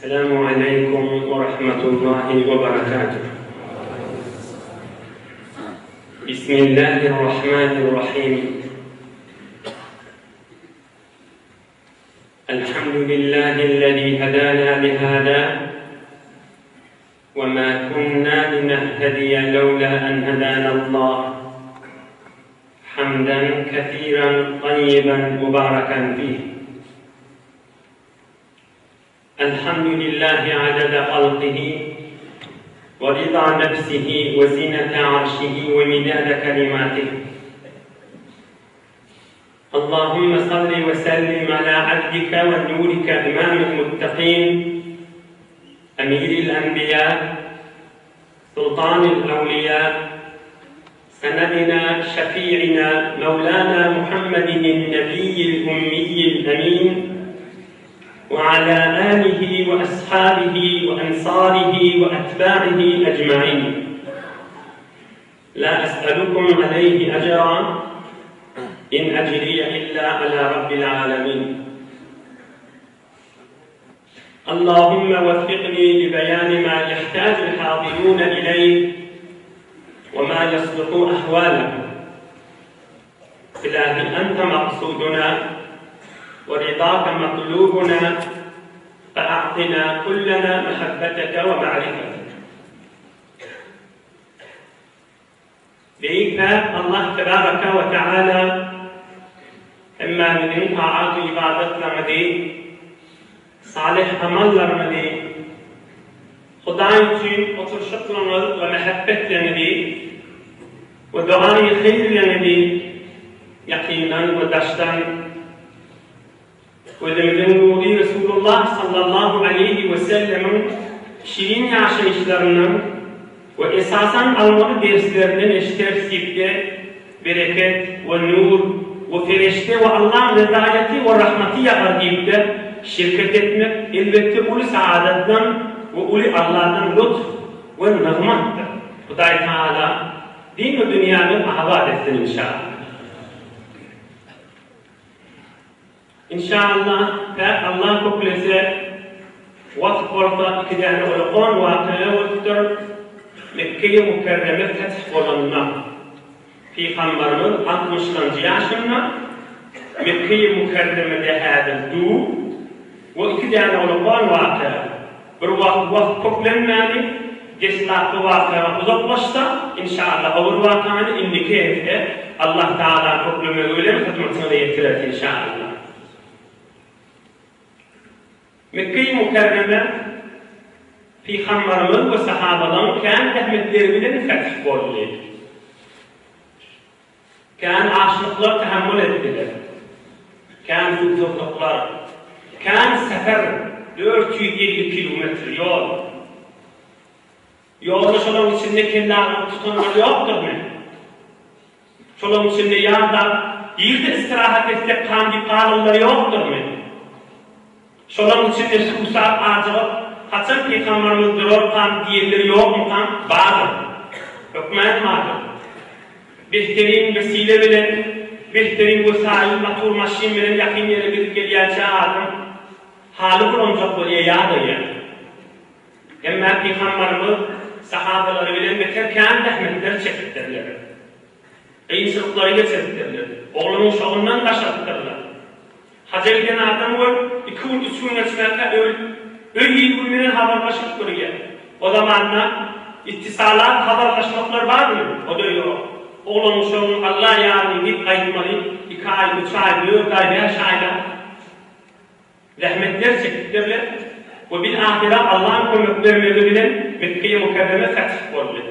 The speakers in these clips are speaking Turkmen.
السلام عليكم ورحمة الله وبركاته. بسم الله الرحمن الرحيم. الحمد لله الذي هدانا لهذا وما كنا لنهتدي لولا أن هدانا الله. حمدا كثيرا طيبا مباركا فيه. الحمد لله عدد خلقه ورضا نفسه وزنة عرشه ومداد كلماته. اللهم صل وسلم على عبدك ونورك إمام المتقين أمير الأنبياء سلطان الأولياء سندنا شفيعنا مولانا محمد النبي الأمي الأمين وعلى آله وأصحابه وأنصاره وأتباعه أجمعين. لا أسألكم عليه أجرا إن أجري إلا على رب العالمين. اللهم وفقني لبيان ما يحتاج الحاضرون إليه وما يصلح أحوالهم. إلهي أنت مقصودنا ورضاك مطلوبنا فأعطنا كلنا محبتك ومعرفتك. بإذن الله تبارك وتعالى إما من طاعات ibadetlerimizi, salih amallarimizi, Huday için oturuşlarımız ve muhabbetlerimizi ve duayı hayırlarimizi yakinen ve daştan Özümüzün nuri Resulullah sallallahu aleyhi ve sellem'in şirin yaşayışlarının ve esasen almalı derslerinden eştersipte bereket ve nur ve ferişte ve Allah'ın rezayeti ve rahmeti yakardiyipte şirket etmek elbette ulu saadetten ve ulu Allah'tan lütf ve nığmattır. Huday Teala din ve dünyanın ahvat etsin inşallah. İnşallah Allah kokulese vakit orta iki tane olağan vakıya vakıdır Mekke-i Mukerreme feth olanına Peygamberimiz 60. yaşında Mekke-i Mukerreme'de hadildu ve iki tane olağan vakıya bir vakit kokulenmeli cesaretli vakıya uzaklaşta inşallah o vakıyanı indike etse Allah Teala kokuleme öyle mi hizmetine yetirir inşallah. Mekke-i Mukerreme Peygamberimiz ve sahabadan kan rahmetleri bilen feth oldu. Kan aşıklar tahammül ettiler. Kan zulfuklar. Kan sefer 450 kilometre yol. Yolda şolun içinde kendilerini tutanlar yoktur mu? Şolun içinde yağda yerde istirahat etsek kandi kalınlar yoktur mu? Şolun içinde susat acılıp, kaçın Peygamberimiz durur kan diyeleri yok mu kan? Vardır. Hükmet vardır. Behterin vesile bilen, behterin vesail, motor maşin bilen yakın yere gidip geliyeceği adam, hali bulunacak buraya yağdır yani. Ama Peygamberimiz sahabeleri bilen beterken rahmetler çektirdiler. Kıyınçılıklarıyla çektirdiler. Oğlunun şoğundan taşıttırdılar. Hacı giden adam var, 2 gün 3 gün geçmekte öyle günlerin haberleşip duruyor. O zamanla ittisalat, haberleşmekler var mı? O da yok. Oğlunun şoğunun Allah yardım git kayıtmalı, 2 ay, 3 ay, 4 ay, 5 ayda rahmetler çektirdiler. Ve bir ahiret Allah'ın kömeklerini bilen Mekke-i Mukerreme feth oldu.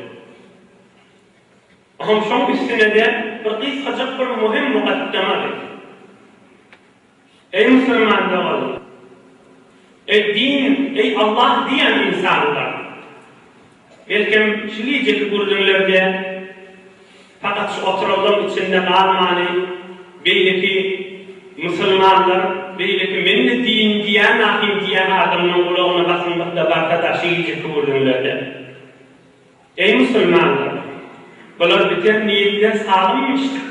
Aham son üstüne de bir kısacık bir mühim mukaddemadır. Ey Müslüman doğru, ey din, ey Allah diyen insanlar, belki şiliyeceki gördüğünlerde fakat şu oturalım içinde kalmanı, belki Müslümanlar, belki menni din diyen, ahim diyen adamın kulağına basınlıkta barkada şiliyeceki gördüğünlerde. Ey Müslümanlar, bunlar biter niyetler sağlanmıştır,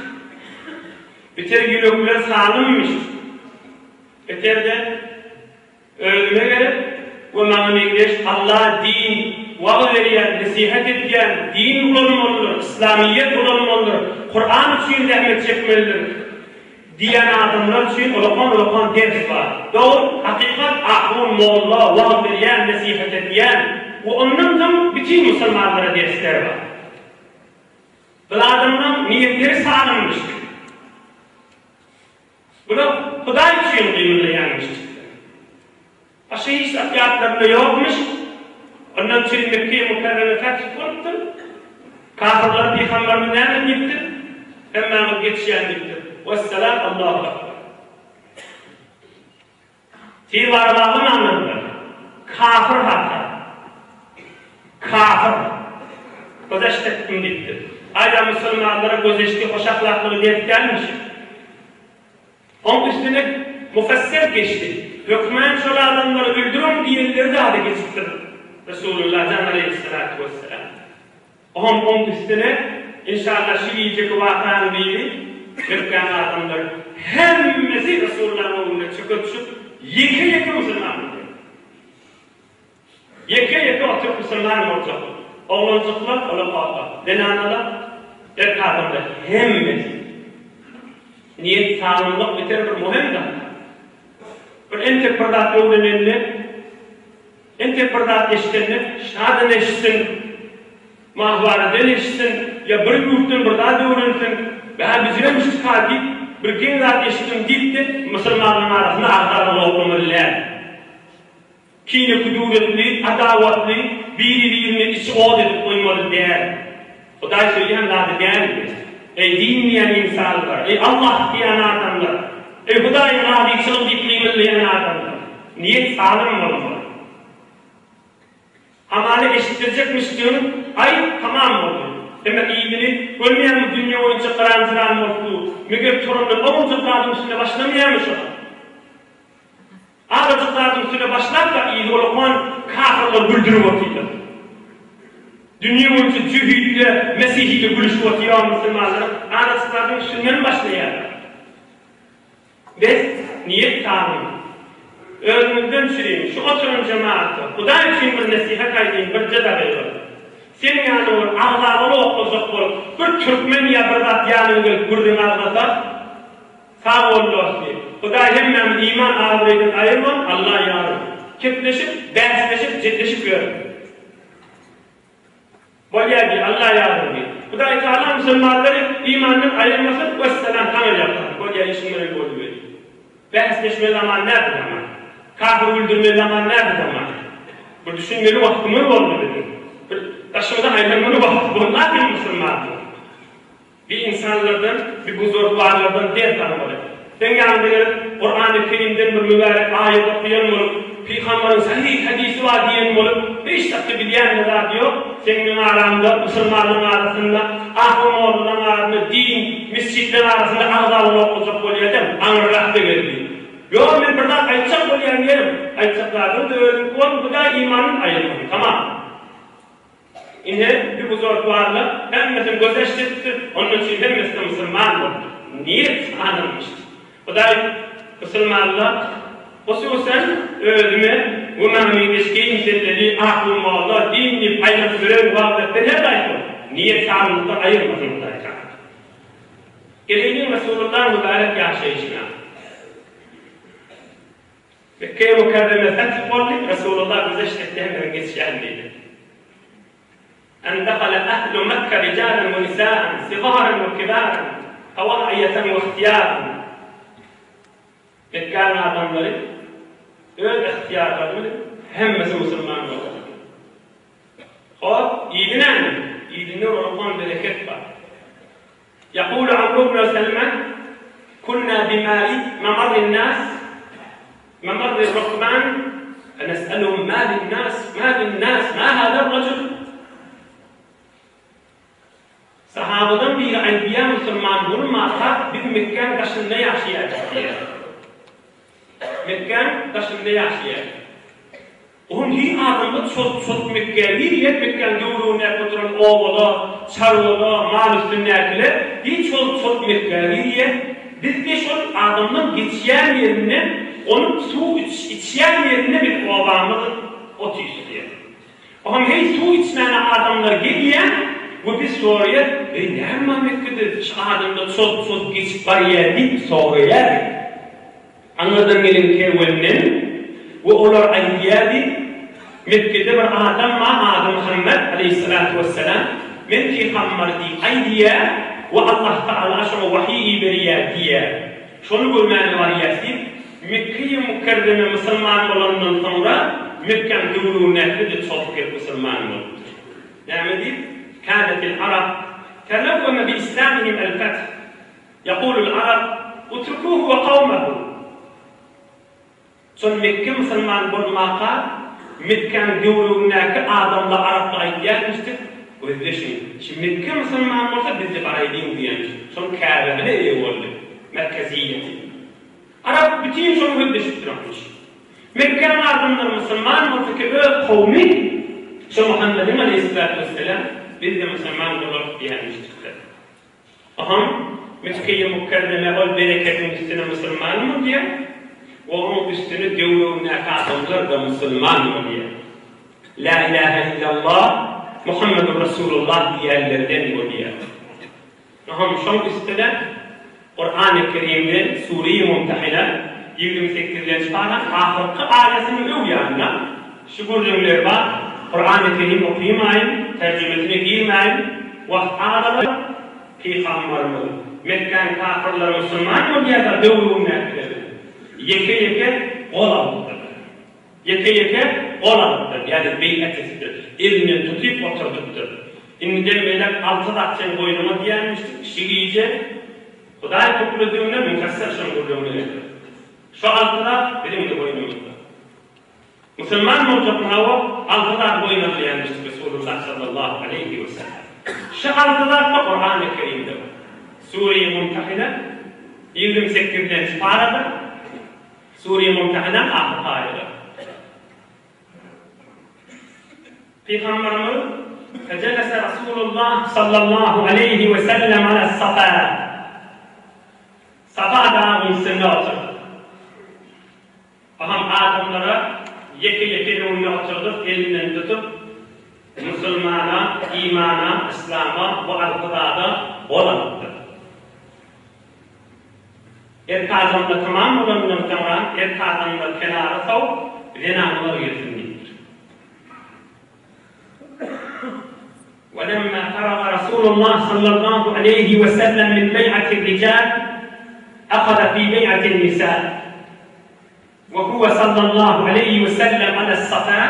biter yürekler sağlanmıştır. Biter de ölüme verip ve mağmeyleş Allah din vaaz veriyen, nasihat ediyen, din bulalım olur, İslamiyet bulalım olur, Kur'an için zahmet çekmelidir diyen adamlar için olakan ders var. Doğru, hakikat ahun molla vaaz veriyen, nasihat ediyen ve ondan bütün Müslümanlara dersler var. Bu adamların niyetleri sağlanmıştır. Bunu Huday için kıyımlayanmıştır. Başka hiç afiyatlarında yokmuş. Ondan için Mekke-i Mukarreme fetih oluptur. Kafirler Peygamber'in nereden gittir? Hemen geçişen gittir. Vesselam Allahu Ekber. Ti varlığın anlamında. Kafir hatta. Kafir. Gözeştektim gittir. Ayda Müslümanlara gözeşti, hoş ahlaklı diyet gelmiş. Onun üstüne müfessir geçti. Hükmen şöyle adamları öldürün diyenleri de hadi geçiptir. Resulullah Can Aleyhisselatü Vesselam. Onun üstüne inşallah şu yiyecek vatanı değil, hükmen adamlar hemmesi Resulullah'ın oğluna çıkıp yeke Müslüman oldu. Yeke oturup Müslüman olacak. Oğlancıklar, olamazlar. Denanalar, adamlar hemmesi. Niyet sağlamlık biter bir mühim de. Bir interpretat öğrenildi, interpretat eşitlendi, şadan eşitsin, mahvaradan eşitsin, ya bir yurttan bir daha öğrensin, veya bizine müştikati, bir genel eşitsin deyip de Müslümanların arasında ağlarla okumalılar. Kine kuduretli, adavatlı, birbirine içi oğud edip koymalı değer. O da söyleyen lazım değerli. Ey dinleyen insanlar, ey Allah diyen adamlar, ey Huday'ın adilçılık iklimleyen adamlar. Niyet sağlam olmalı. Amali eşittirecekmiş diyorum, ay tamam oldu. Demek iyiliğini, ölmeyen mi dünya oyunca karantıran mı oldu? Mügep torunlar, o mutlulukların üstüne başlamayanmış o. Ağırcıkların üstüne başlar da iyiliği olan kafirler güldürüp otuydu. Dünya boyunca cühüyle, Mesih'iyle buluşup otuyan Müslümanlar ağırcıkların üstünden başlayar. Biz niyet tanım. Özümüzden süreyim, şu oturun cemaatı, Huday için bir nasihat kaydayım, bir ceda veriyorum. Senin yanı olur, ağlarını okuzak olur, bir Türkmen ya bir zat yanı güldün ağlasak, sağ olurlar diye. Huday hemen iman ağırlıydın ayırman, Allah yarım. Kepleşip, dersleşip, cidleşip görün. Bolya diye, Allah yardım diye. Huday Teala Müslümanları imanın ayırmasın, vesselam tanır yapar. Bolya işinleri koyuyor. Dersleşme zaman nerede zaman? Kafir öldürme zaman nerede zaman? Bu düşünmeli vaktimi oldu dedim. Taşımda ayrılmanı vakti bunlar bir Müslümandır. Bir insanlardan, bir buzurlarlardan der tanımalı. Ben yanımda Kur'an-ı Kerim'den bir mübarek ayet okuyan olup, Peygamber'in sahih hadisi var diyen olup, hiç takı bilen neler diyor, senin aramda, Müslümanların arasında, ahım oğlunun arasında, din, mescitlerin arasında ağzalını okuyacak oluyor değil mi? Anırlakta verdi. Yok ben buradan ayıtacak oluyor yerim. Ayıtacaklardan da öğrenip olun, bu da imanın ayrılmadı, tamam. Yine bir buzurluk varla, hemmesini gözeştirdi, onun için hemmesi de Müslüman oldu. Niyet anılmıştı. O da Müslümanlar, hususen özüme, bu memleketteki insanları, aklım Allah, dinli, paylaşıp gören vaazette ne dair olur? Niyet sağlıkta ayırmasın dair. Gelelim Resulullah'ın mübarek yaşayışına. Mekke-i Mukarreme fetih oldu, Resulullah bize şirkte hemen geçişendiydi. En dekale ehlu Mekke ricalen ve nisa'an, sigaren ve kibaren, havâiyeten ve ihtiyaren. Mekke'nin adamları, öyle ihtiyarlarını hemmesi Müslüman oldu. O, iyiliğine olan bereket var. يقول عمرو بن سلمان كنا بمال ممر الناس ممر الركبان فنسألهم ما للناس ما هذا الرجل sahabadan bir Enbiya Müslüman bunu makat bir Mekke'nin taşında yaşayacak diye. Mekke'nin taşında yaşayacak. Onun hiç adamda çok Mekke'ye, bir yer Mekke'nin doğruğuna koturan oğula, çarvada, mal üstünlerle, hiç çok Mekke'ye, bir yer. Biz de şu adamın geçiyen yerine, onun su içiyen yerine bir ovamız ot içdiler. Ama hey su içmeyen adamlar geliyor, bu bir soruya, ne Mekke'de şu adamda çok geçip var ya deyip soruyor. Anladan gelin kervanının, ve onlar ayyadi, Mekke'de bir adam var, Adam Muhammed aleyhissalatu vesselam, men ki hammardi aydiye, ve Allah Teala şunu vahiy beriye diye. Şunu görmeni var yasib, Mekke'yi mükerreme Müslüman olandan sonra, Mekke'nin dövülüğüne de çok bir Müslüman oldu. Yani deyip, كانت العرب تلوم بإسلامهم الفتح يقول العرب اتركوه وقومه son Mekke Müslüman bulmaka Mekke'nin dövülüğündeki adamla Araplara gelmiştir. Özleşin. Şimdi Mekke Müslüman olsa biz de parayı diyenmiş. Son Kabe'de iyi oldu. Merkeziyeti. Arap bütün şunu özleştirmiş. Mekke'nin adamları Müslüman olsa ki o kavmi şu Muhammed'in aleyhissalatu vesselam biz de Müslüman olup diyenmiştir. Aham Mekke'yi mükerreme ol bereketin üstüne Müslüman mı diye onun üstüne dövülüğündeki adamlar da Müslüman mı diye. La ilahe illallah Muhammedur Resulullah diyenlerden o diye. Aham şun üstüne Kur'an-ı Kerim'de Sure-i Mumtehine 28'den çıkaran ahirki ayesini övüyanlar şu cümleler var. Kur'an-ı Kerim okuyamayın, tercümesine girmeyin, vakt ağrılar, Peygamberimiz, Mekke'nin kafirleri Müslüman mı diye de dövülüğündeki yeke kol alıptır. Yeke kol alıptır. Yani beyat ettir. Elini tutup oturduktur. İnden böyle altı dakçın boynuma diyenmiştik. Şiice, Huday topluluğunda münkasser şangurluğunda. Şu altıda benim de boynumuzda. Müslüman olacak hava altıda boynuma diyenmiştik Resulullah sallallahu aleyhi ve sellem. Şu altıda da Kur'an-ı Kerim'de var. Sure-i Mumtehine 28'den çıkarada Sure-i Mumtehine'den ahir ayeti. Peygamberimiz fecelese Resulullah sallallahu aleyhi ve sellem ala Safa. Safa dağının üstünde oturdu. Aham adamlara yeke önüne oturduk, elinden tutup Müslümana, imana, İslam'a ve al-Kuda'da olanıktır. Erkazamda tamam olanından sonra erkazamda kenara savup zinanlar yetinliktir. وَلَمَّا فَرَغَ رَسُولُ اللّٰهِ صَلَّى اللّٰهُ عَلَيْهِ وَسَلَّمْ مِنْ بَيْعَةِ الرِّجَالِ أَخَذَ فِي بَيْعَةِ النِّسَاءِ وهو صلى الله عليه وسلم على الصفا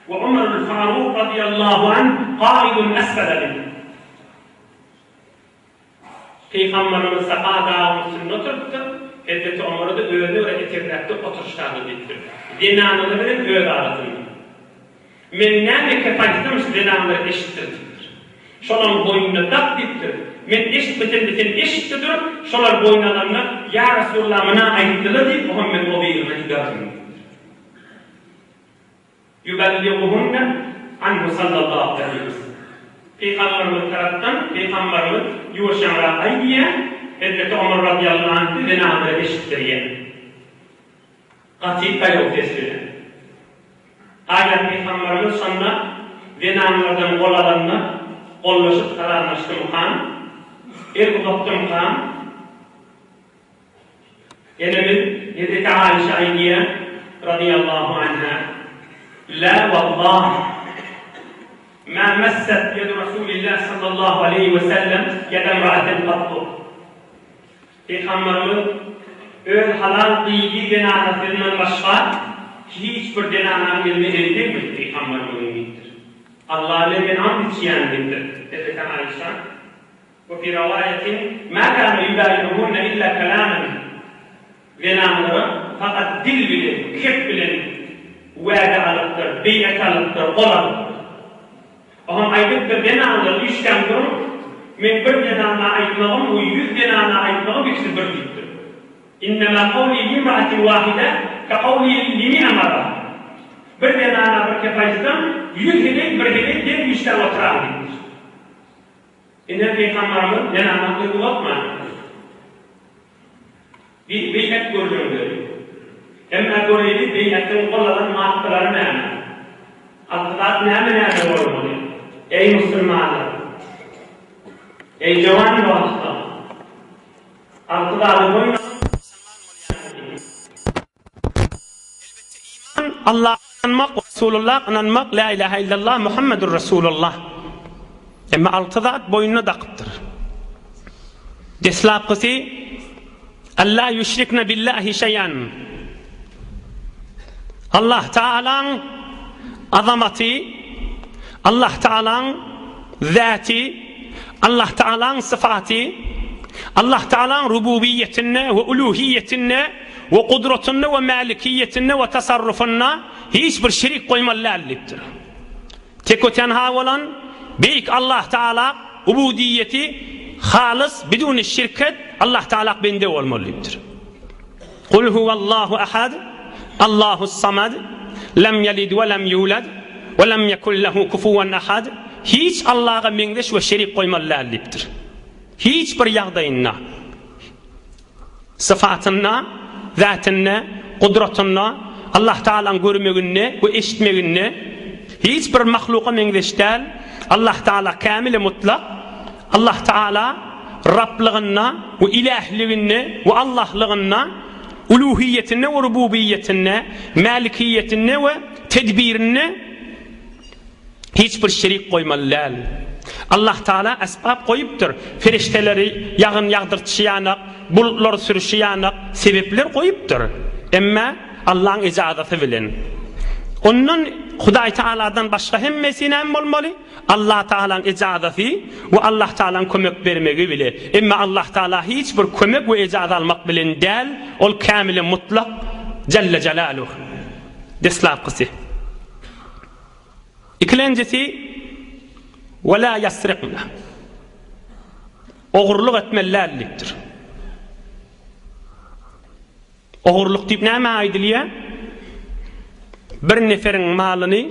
وعمر الفاروق رضي الله عنه قائد أسفل منه. Peygamberimiz Safa dağının üstünde oturdu. Hazreti Ömer'i de öyle etirlekte oturuşlarını getirdi. Dinanını bilin öyle aradığını. Men ne kefayetmiş dinanları eşittirdir. Şolan boynuna tak dittir. Men eşitmeten eşittir. Şolar boynalarına ya Resulullah bana ayettiler deyip Muhammed o beyirme hidarını. Yübelliğuhunne anhu sallallahu aleyhi ve sellem. Peygamberimiz taraftan Peygamberimiz yuvuşanlar aydiye Hazreti Ömer radıyallahu anh'ı zinanları eşittiriyor. Katil kayıp tesbiri. Ayet Peygamberimiz sonra zinanlardan kolalarına kollaşıp kararlaştı muhan. Uzattı muhan. Yenimiz Hazreti Aişe aydiye radıyallahu anh'a La vallahi ما مست يد رسول الله صلى الله عليه وسلم يد امرأة قط. Peygamberimiz öyle halal değil denanasından başka hiçbir denana bilmediği değil Peygamberimizdir. Allah'ın en amd içiyendir. Dedi Aişe. Ve fi rivayetin ma kana yubayyinuhunna illa kalaman. Denanları fakat dil bilen, kep bilen vade alıptır, beyat alıptır, olalıptır. Aham aydık bir denanları işten durup, men bir denana ayıtlığım, o 100 denana ayıtlığım ikisi bir gittir. İnnemâ kavli limra'atin vahide, ka kavli limi amara. Bir denana bir kefayizden, 100 helek bir helek den işten oturan gittir. İnne Peygamberimiz denana kıyılatma. Bir beyat gördüğüm görüyor. Ama göreydi beyatin kolladan mahtıları meyana. Altıdat näme bolmaly? Ey musulmanlar. Ey jawan dostlar. Altıdaty boyun Allah anmak, Resulullah anmak, la ilahe illallah, Muhammedur Resulullah. Emma altıdat boyunna daqıptır. Deslapqısı Allah yüşrikne billahi şeyan. Allah Teala'nın azamati, Allah Teala'nın zati, Allah Teala'nın sıfatı, Allah Teala'nın rububiyetine ve uluhiyetine ve kudretine ve malikiyetine ve tasarrufuna hiçbir şerik koymalılardır. Tek o tenha olan büyük Allah Teala ubudiyeti halis bidun şirket Allah Teala bende olmalıdır. Kul huvallahu ahad, Allahus samad, lem yelid ve lem yulad ve lem yekun lehu kufuven ahad. Hiç Allah'a mendeş ve şerik koymalılardır. Hiçbir yağdayınna, sıfatınna, zatınna, kudretinna, Allah Teala'nın görmeginne ve eşitmeginne hiçbir mahluka mendeştel Allah Teala kamil mutlak, Allah Teala Rablığına ve ilahliğine ve Allah'lığına, uluhiyetine ve rububiyetine, malikiyetine ve tedbirine hiçbir şerik koymalılar. Allah Teala esbab koyuptur. Ferişteleri yağın yağdırtışıyanak, bulutlar sürüşüyanak sebepler koyuptur. Ama Allah'ın icazatı bilen. Onun Huday Teala'dan başka hemmesine em olmalı. Allah Teala'nın icazatı ve Allah Teala'nın kömek vermegi bile. Ama Allah Teala hiçbir kömek ve icazat almak bilen değil. Ol kamil mutlak Celle Celaluhu. Deslapqısı. İkincisi وَلَا يَسْرِقْنَا Oğurluk etmelerliktir. Oğurluk deyip näme aýdylýar? Bir neferin malını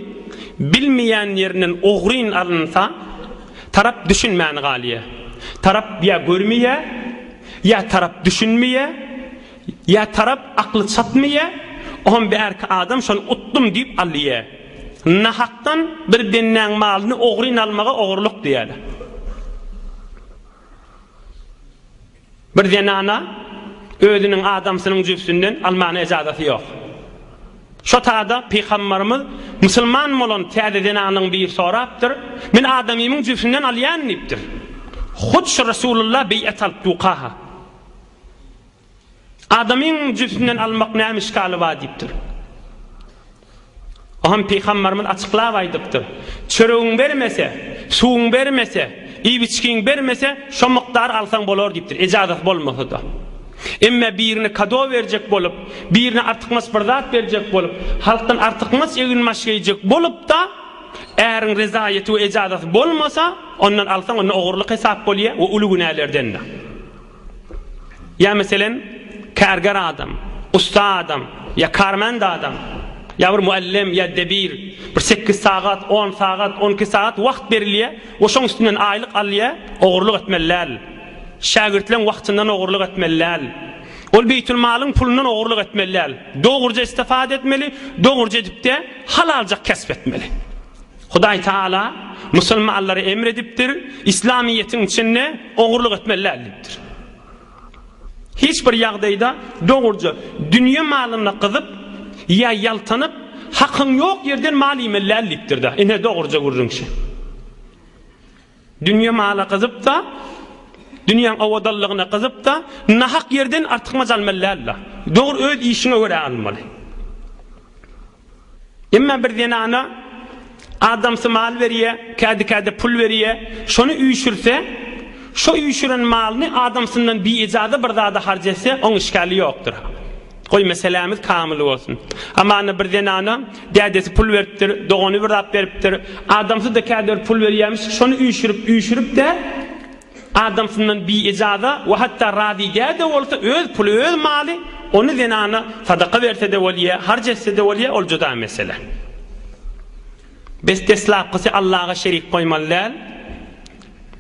bilmeyen yerinin oğrun alınsa tarap düşünmeyen galiye. Tarap ya görmeye, ya tarap düşünmeye, ya tarap aklı çatmaya. On bir erke adam şonu uttum deyip alýar. Nahaktan bir denden malını oğrun almağa oğurluk diýerler. Bir denana özünün adamsının cüfsünden almana icazatı yok. Şu taada Peygamberimiz Müslüman bolan täze denanyň bir sorapdyr. Men adamyň cüfsünden alýan nipdir. Hudş Resulullah bey'at al-tuqaha. Adamyň cüfsünden almak näme işgaly bar diýipdir. Aham Peygamberimiz açıklap aýdypdyr. Çöregiň bermese, suwuň bermese, iýbiçkiň bermese, şo mykdar alsaň bolar diýipdir. Ijazat bolmasa da. Emme birini kado verecek bolup, birini artykmas bir zat verecek bolup, halktan artykmas eginmas geýjek bolup da äriň rezaýeti we ijazat bolmasa, ondan alsaň onu oğurluk hesap bolýar we uly günälerden. Ya meselen kärger adam, usta adam, ya karmand adam, ya bir muallim, ya debir, bir 8 saat, 10 saat, 12 saat wagt berilýär, oşoň üstünden aýlyk alýar, oğurluk etmeler. Şagirtlerin wagtyndan oğurluk etmeler. Ol beytül malın pulundan oğurluk etmeler. Dogurca istifade etmeli, dogurca edip de halalca kesp etmeli. Huday Teala musulmanları emredipdir, İslamiyetin içinde oğurluk etmelerdir. Hiçbir ýagdaýda dogurca dünya malyna kyzyp ya yaltanyp hakyň ýok yerden mal ýemelerdir da. Ine dogurca gurrunşy. Dünya maly kyzyp da dünyanın avadalygyna kyzyp da nahak yerden artykmaz almalylar. Dogry öz işine göre almaly. Emma bir denana adam mal berýär, kädi pul berýär, şonu üýşürse, şo üýşüren malyny adamsyndan bir ijada bir zada harjasa, oň işgali ýokdur. Goý meselemiz kamil bolsun. Ama bir denana dädesi pul beripdir, dogany bir zat beripdir. Adamsy da kädi pul berýärmiş, şonu üýşürip de adamsından bir icada ve hatta radide de olsa öz pulu öz mali onu denana sadaka verse de waliye harcetse de waliye ol juda mesele. Bes deslapqysy Allah'a şerik koymalylar.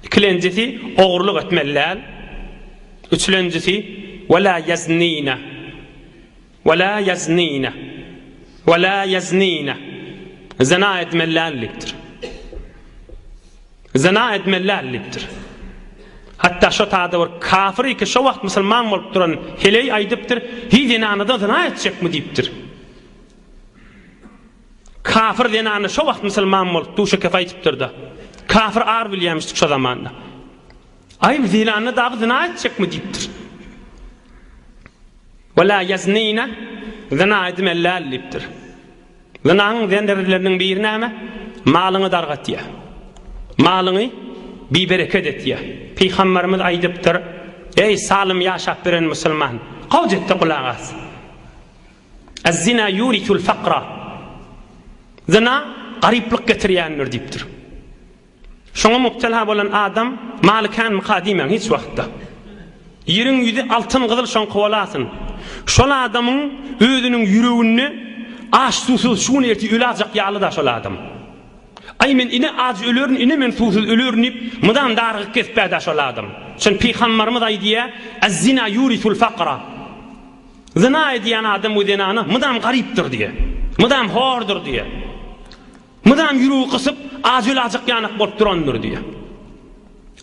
İkincisi oğurluk etmeler. Üçüncüsü wala yaznina. Wala yaznina. Wala yaznina. zina etmelerliktir. Zina etmelerliktir. Hatta şu taada var kafir ki şu vakt Müslüman olup duran heley aydıptır. Hi zinanı da zina edecek mi deyiptir. Kafir zinanı şu vakt Müslüman olup duşa kefaytiptir da. Kafir ağır bilyemiştik şu zamanda. Ay zinanı da zina edecek mi deyiptir. Ve la yaznina zina etmelerliktir. Zinanın zenderlerinin bir neme malını dargat ya. Malını bir bereket et ya. Peygamberimiz aydıptır. Ey salim yaşap biren Müslüman. Kavcette kulağız. Az-zina yuritul faqra. Zina gariplik getiriyendir deyiptir. Şuna müptela bolan adam malikan mukadimen hiç vakta. Yerin yüzü altın kızıl şon kovalasın. Şol adamın özünün yüreğini aş susuz şunu erti ölacak yağlı da şol adam. Ay men ine az ölürün ine men susuz ölürün mıdan dargı kesbede şol adam. Şun peygamberimiz aydiye az-zina yuritul faqra. Zina ediyen adam bu zinanı mıdan gariptir diye. Mıdan hordur diye. Mıdan yüreği kısıp az ölacak yanık bolup durandır diye.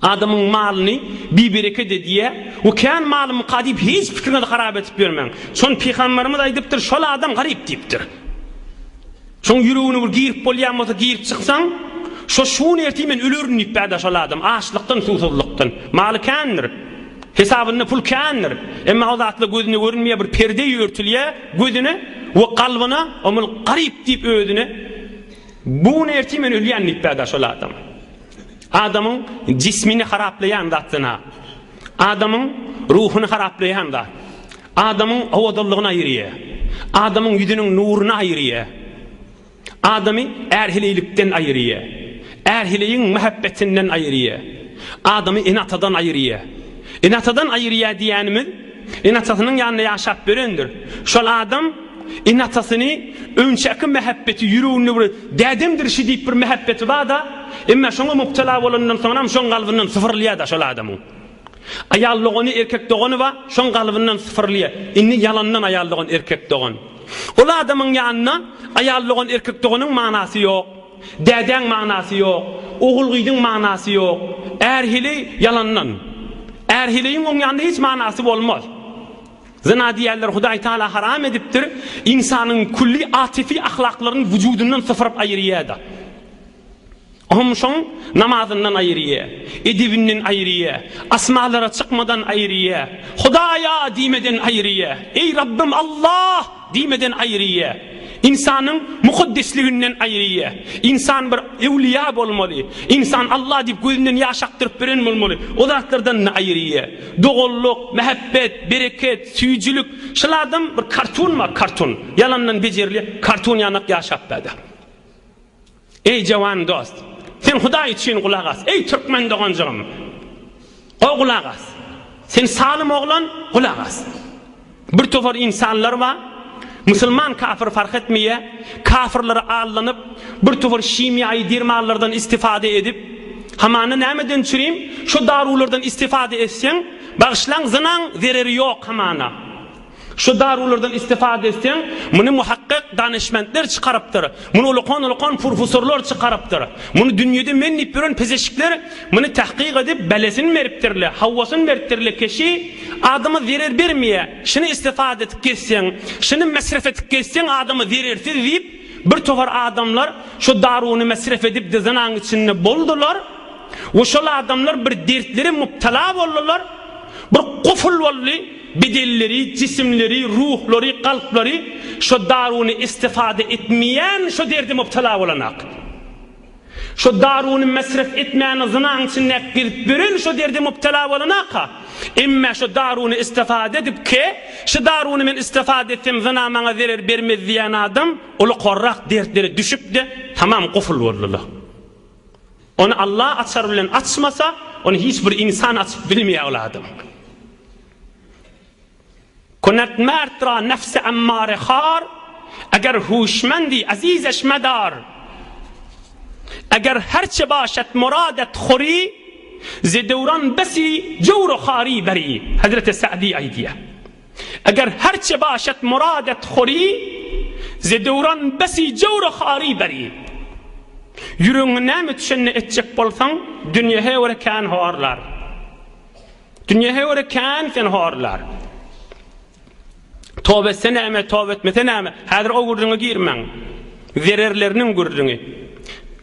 Adamın malını bir bereket diye o kan malım kadip hiç fikrine de harap etip vermem. Son peygamberimiz aydıptır şol adam garip deyiptir. Son yüreğini bir girip bolyanmasa girip çıksan şunu ertimen ölürün ipbada şol adam açlıktan susuzluktan malı kandır. Hesabını pul kandır. Emma o zatla gözüne görünmeye bir perde örtülüye gözüne ve kalbına omul garip deyip ödüne bunu ertimen ölüyen ipbada şol adam. Adamın cismini haraplayan zatına, adamın ruhunu haraplayan zat, adamın avadallığına ayırıya, adamın yüzünün nuruna ayırıya, adamı erhililikten ayırıya, erhiliğin muhabbetinden ayırıya, adamı inatadan ayırıya. İnatadan ayırıya diyenimiz, inatasının yanına yaşap börendir. Şol adam inatasını önçeki muhabbeti yüreğini bir dedemdir şi deyip bir muhabbeti var da emma şoňa mubtala bolandan soňra şoň galbynyň sıfırlaya da şol adamyň. Ayallygyny erkek dogany wa şoň galbynyň sıfırlaya. Inni yalandan ayallygyny erkek dogan. Ol adamyň ýanyna ayallygyny erkek doganyň manasy ýok. Dädeň manasy ýok. Ogulgydyň manasy ýok. Erhili yalandan. Erhiliň oň ýanynda hiç manasy bolmaz. Zina diýerler Hudaý Taala haram edipdir. İnsanyň kulli atifi ahlaklaryny wujudundan sıfırıp aýyrýar da. Ahmşon namazından ayırıya, edibinden ayırıya, asmalara çıkmadan ayırıya, Hudaya dimeden ayırıya, ey Rabbim Allah dimeden ayırıya, insanın mukaddesliğinden ayırıya, insan bir evliya olmalı, insan Allah deyip gözünden yaşaktırıp veren olmalı, o zatlardan ayırıya, doğulluk, mehabbet, bereket, süyücülük, şulardan bir kartun mu kartun, yalandan becerili kartun yanık yaşap bada. Ey cavan dost, sen Hudaý için kulak as. Ey Türkmen dogancığım. O kulak as. Sen salim oğlan kulak as. Bir tofar insanlar var. Müslüman kafir fark etmeye. Kafirlere ağlanıp bir tofar şimiyayi dirmallardan istifade edip hamanı nämeden çüreyim? Şu darulardan istifade etsen bağışlan zınan zereri yok hamana. Şu darulardan istifade etsen bunu muhakkik danışmentler çıkarıptır. Bunu ulukan profesorlar çıkarıptır. Bunu dünyada menip bilen pezeşikler bunu tahkik edip belesini veriptirler, havvasını veriptirler kişi adamı zarar vermeye. Şunu istifade edip geçsen, şunu mesref edip geçsen adamı zararsiz deyip bir tofar adamlar şu darunu mesref edip de zınan içinde boldular. Ve şu adamlar bir dertleri mubtala oldular. Bir kuful oldu. Bedelleri, cisimleri, ruhları, kalpleri şu darunu istifade etmeyen şu derdi mubtala olanak. Şu darunu mesref etmeyen zınan içinde girip birin şu derdi mubtala olanak. İmme şu darunu istifade edip ki şu darunu men istifade ettim zınan bana zarar vermez diyen adam olu korrak dertleri düşüp de tamam kuful oldular. Onu Allah açar bilen açmasa onu hiçbir insan açıp bilmeye oladım. کنت مرد را نفس اماره خار اگر هوشمندی عزیزش مدار اگر هرچه باشد مرادت خوری ز دوران بسی جور و خاری بری حضرت سعدی ایدیه اگر هرچه باشد مرادت خوری ز دوران بسی جور و خاری بری Yüreğine näme düşenni etjek bolsaň, dünýähe görä kän horlar. Dünýähe görä kän sen horlar. Tövbe senäme, tövbe etmese näme? Häzir o gurduňa girmeň. Zererleriniň gurduňy.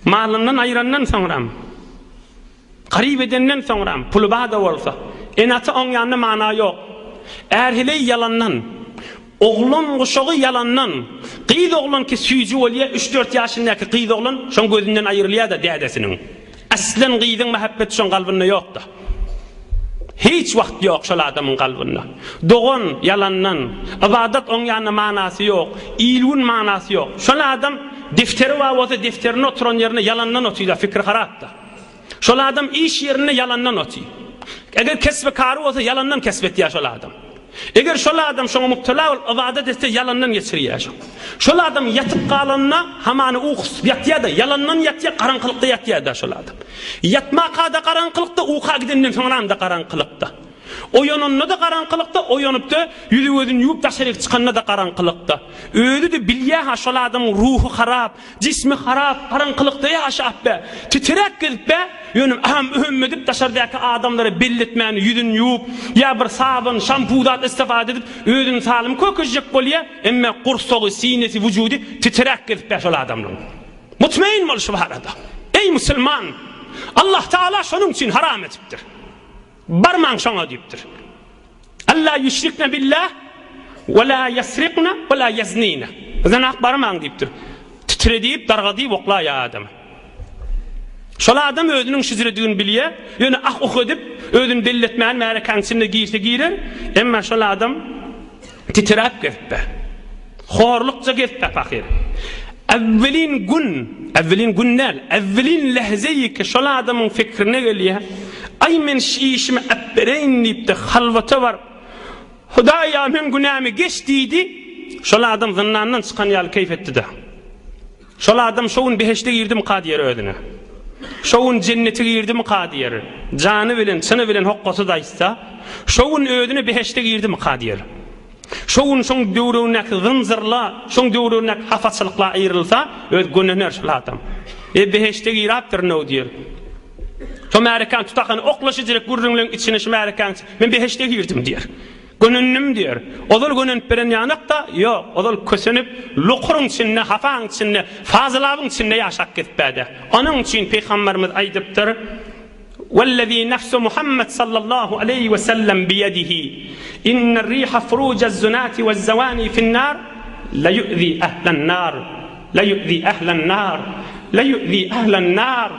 Malyndan aýrandan soňram. Garip edenden soňram, pulu bada bolsa, enati oň ýanyna mana ýok. Erhile yalandan, oğlun goşogy yalandan, gyz oğlun ki süýji bolýa 3-4 ýaşyndaky gyz oğlun şoň gözünden aýrylýar da dädesiniň. Aslan gyzyň mahabbeti şoň galbynda ýokda. Hiç wagt ýok şol adamyň galbynda. Dogan yalandan, ibadat oň ýanyna manasy ýok, ilgun manasy ýok. Şol adam defteri we defterini oturan ýerine yalandan otuýar, fikri harapda. Şol adam iş yerine yalandan otuýar. Eger kesbe kary bolsa yalandan kesbetýär şol adam. Eger şol adam şoňa mubtala bolup ibadat etse yalandan geçirýär. Şol adam yatyp galanyna hamany uqs ýatýar da yalandan ýatýar, garaňkylykda ýatýar da şol adam. Ýatmaka da garaňkylykda, uqa gidenden soňra da garaňkylykda. Oýananda da garaňkylykda, oýanypda ýüzi gözüni ýuwup taşaryk çykanda da garaňkylykda. Öýdi de bilýär ha şol adamyň ruhy harap, jismi harap, garaňkylykda ýaşap be. Titrek gidip be, ýönüm aham öhüm edip taşardaky adamlara belletmäni ýüzüni ýuwup, ýa bir sabun, şampudan istifade edip öýdüň salym köküjek bolýar, emma gursogy, sinesi, wujudi titrek gidip be şol adamlaryň. Mutmain bol şu barada. Ey musulman, Allah Taala şonuň üçin haram etipdir. Barman şoňa diýipdir. Allah yüşrikne billah we la yasriqna we la yaznina. Zanak barman diýipdir. Titredip, dargadyp oklaýar adam. Şol adam özüniň şizirdigini bilýär, ýöne ak ok edip özüni belletmäni märekäňçinde giýse giýer, emma şol adam titrap getdi. Horlukça getdi fakir. Evvelin günnel, evvelin lehzeyi ki şol adamyň fikrine gelýär. Ay men şişimi apbereyn diýip de halwata var. Hudaýa men günämi geçdiydi. Şol adam zınnandan çykan ýaly keýfetdi de. Şol adam şowun beheşde girdim qadiýer ödüne. Şowun jennete girdim qadiýer. Jany bilen, çyny bilen hokkosy daýsa, şowun ödüne beheşde girdim qadiýer. Şowun şoň döwrünek zynzyrla, şoň döwrünek hafatçylykla aýrylsa, öz gönüner şol adam. Beheşde girapdyr no diýer. Şo märekan tutakan oklaşy direk gurrunlaryň içine şu märekan men beheşde girdim diýer. Gönünnim diýer. Odal gönünip beren ýanakda ýok, odal kösenip loqurun içinde, hafaň içinde, fazylabyň içinde ýaşap gitbäde. Onuň üçin peýgamberimiz aýdypdyr: "Wallazi nafsu Muhammad sallallahu aleyhi ve sellem biyadihi, inner riha furujaz zunati vez zawani fi'n nar, la yu'zi ahlan nar, la yu'zi ahlan nar, la yu'zi ahlan nar."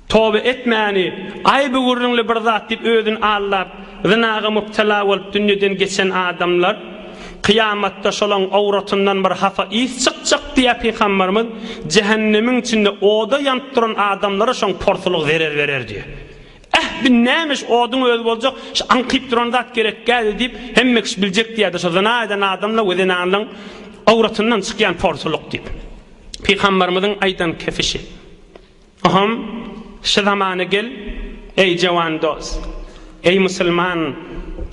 Tövbe etmäni, aýby gurrunly bir zat diýip özüni allap, zinaga mubtala bolup dünýeden geçen adamlar kıyamatda şolaň awratyndan bir hafa is çykjak diýip peýgamberimiz jehennemiň içinde oda ýanyp duran adamlara şoň porsuluk verer diýär. Bin nämiş oduň öz boljak, anqyp duran zat gerek geldi diýip hemmek biljek diýär. Şo zina eden adamlar özüniň awratyndan çykýan porsuluk diýip. Peýgamberimiziň aýdan kefişi. Aham şu zamana gel, ey jawan dost, ey musulman,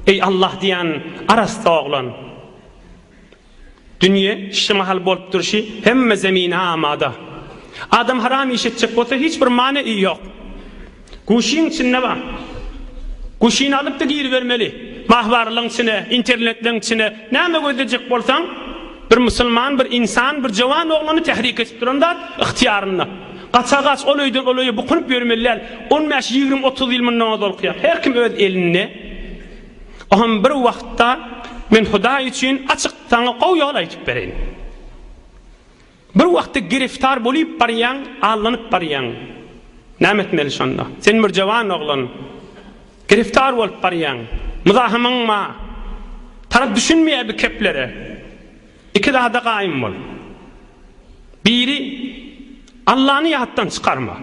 ey Allah diýen arasta oglan. Dünýe şu mahal bolup durşy, hemme zemine amada. Adam haram iş etjek bolsa hiç bir many ýok. Guşyň içinde bar. Guşyny alyp da gir bermeli. Mahbarlyň içine, internetleriň içine näme gözlejek bolsaň, bir musulman, bir insan, bir jawan oglany tehrik etip duranda ihtiýaryna. Qaçagaç oluydan oluya bukunup bermeliler. 15-20-30 yıl mınna odolqiyat. Her kim öz elini. Oham bir vaqtda men Hudaý üçin açyk taňa gowy ýol aýtyp bereýin. Bir vaqtda giriftar bolup barýan, allanyp barýan. Näme etmeli şonda? Sen bir jawan oglan. Giriftar bolup barýan. Muzahymyň ma? Tarap düşünmeýär bir keplere. Iki daha da gaýym bol. Biri Allah'ını yahattan çıkarma.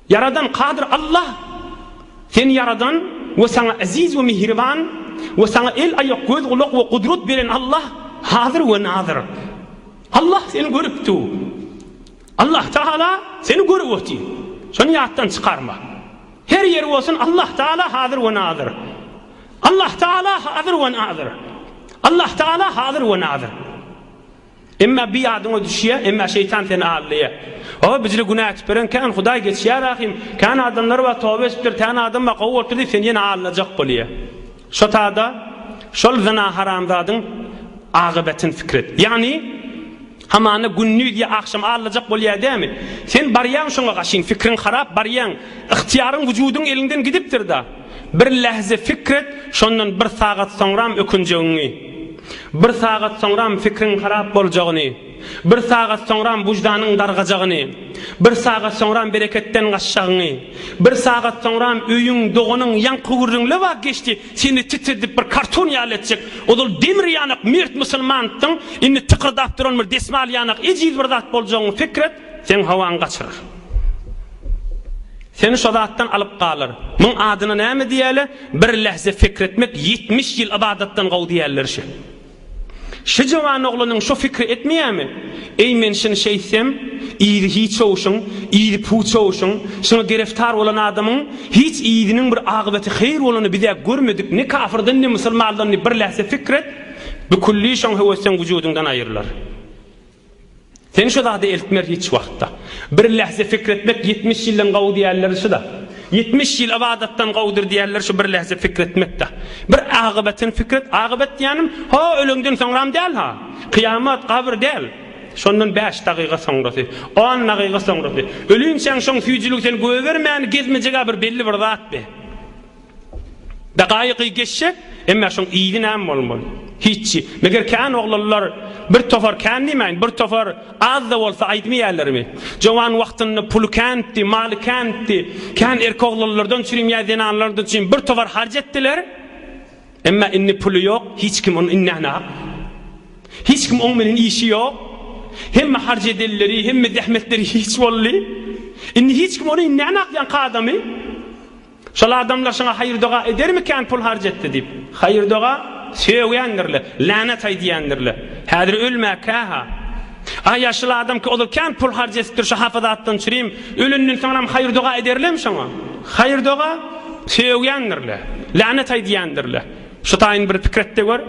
Yaradan kadir Allah. Sen yaradan ve sana aziz ve mihriban ve sana el ayak göz kulak ve kudret veren Allah hazır ve nazır. Allah seni görüptü. Allah Teala seni görüptü. Şunu yahattan çıkarma. Her yer olsun Allah Teala hazır ve nazır. Allah Teala hazır ve nazır. Allah Teala hazır ve nazır. Emma bir adyňa düşýär, emma şeytan seni ağırlaya. O bizle günah etperen kan Hudaý geçýär rahim. Kan adamlar we tawba etdir, tan adam we gowy oturdy sen ýene ağırlajak bolýar. Şo taada şol zina haramzadyň agybetin fikret. Yani hamana günnü diye akşam ağırlajak bolýar dämi? Sen barýan şoňa gaşyň fikrin harap, barýan ihtiýaryň wüjudyň elinden gidipdir da. Bir lahza fikret, şondan bir sagat soňram ökünjegiňi. Bir sagat soňram fikriň harap boljagyny, bir sagat soňram wujdanyň dargajagyny, bir sagat soňram bereketten gaşşagyny, bir sagat soňram öýüň doganyň ýanky gurrunly wagt geçdi. Seni titirip bir karton ýaletjek. Odul demir ýanyk mert musulmantyň inni tıkırdap duran bir desmal ýanyk ejiz bir zat boljagyny fikret, sen hawaň gaçyrar. Seni şo zatdan alyp galar. Muň adyna näme diýäle? Bir lahza fikretmek 70 ýyl ibadatdan gaw diýerler şi. Şu jawan oglanyň şo fikri etmeýärmi? Ey men şunu şeýsem, ýyly hiç oşuň, ýyly puç oşuň, şuna gereftar bolan adamyň hiç ýylynyň bir agybety hayır bolany bize görmedik. Ne kafirden ne musulmandan bir lahza fikret, bu kulli şoň hewesen wujudundan aýyrlar. Sen şu zady eltmer hiç wagtda. Bir lahza fikretmek 70 ýyldan gaw diýerler şu da. 70 ýyl ibadatdan gawdyr diýerler şu bir lahza fikretmekde. Bir agybetin fikret, agybet diýenim, ha ölümden soňram däl ha. Kıyamat, kabr däl. Şondan 5 dagyga soňrasy, 10 dagyga soňrasy. Ölünçäň şoň süýjülük sen göwermän gezmejege bir belli bir zat be. Daqaýyky geçşek, emma şoň ýyly näme bolmaly? Hiççi. Meger kan oglanlar bir tofar kan diýmeň, bir tofar az da bolsa aýtmaýarlarmy? Jowan wagtyny pul kanti, mal kanti, kan erkoglardan çürüm ýa-denanlardan çürüm bir tofar harjatdylar. Emma inni pulu ýok, hiç kim onu innäna. Hiç kim oň menen işi ýok. Hemme harjadylary, hemme zähmetleri hiç bolly. Inni hiç kim onu innäna ýan kadamy. Şol adamlar şoňa haýyr doga edermiken pul harjatdy diýip. Haýyr doga söýýändirler, lanet aýdýändirler. Häzir ölmäkä ha. Ay ýaşly adam ki olurken pul harjatdyr şu hafazatdan çürüm, ölünden soňra haýyr doga ederlermi şoňa? Haýyr doga söýýändirler, lanet aýdýändirler. Şu taýyn bir fikretde gör,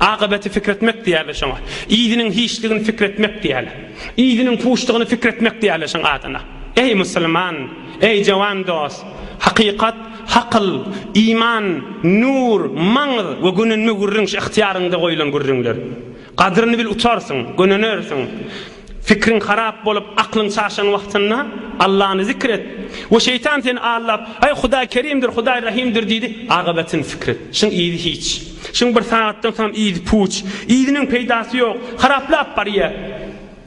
agybety fikretmek diýerler şoňa. Ýylynyň hiçligini fikretmek diýerler. Ýylynyň puçdygyny fikretmek diýerler şoň adyna. Ey musulman, ey jawan dost, haqiqat, hakl, iman, nur, maňyz we gününmi gurrun şu ihtiýaryňda goýulan gurrunlar. Gadryny bil utarsyň, gönönersiň. Fikrin harap bolup aklyň çaşan wagtynda Allahyny zikret. O şeytan seni ağlap, ay Hudaý Kerimdir, Hudaý Rahimdir diýdi, agybetin fikret. Şoň ýyly hiç. Şoň bir saatdan soň ýyly puç, ýylynyň peýdasy ýok, haraplap barýar.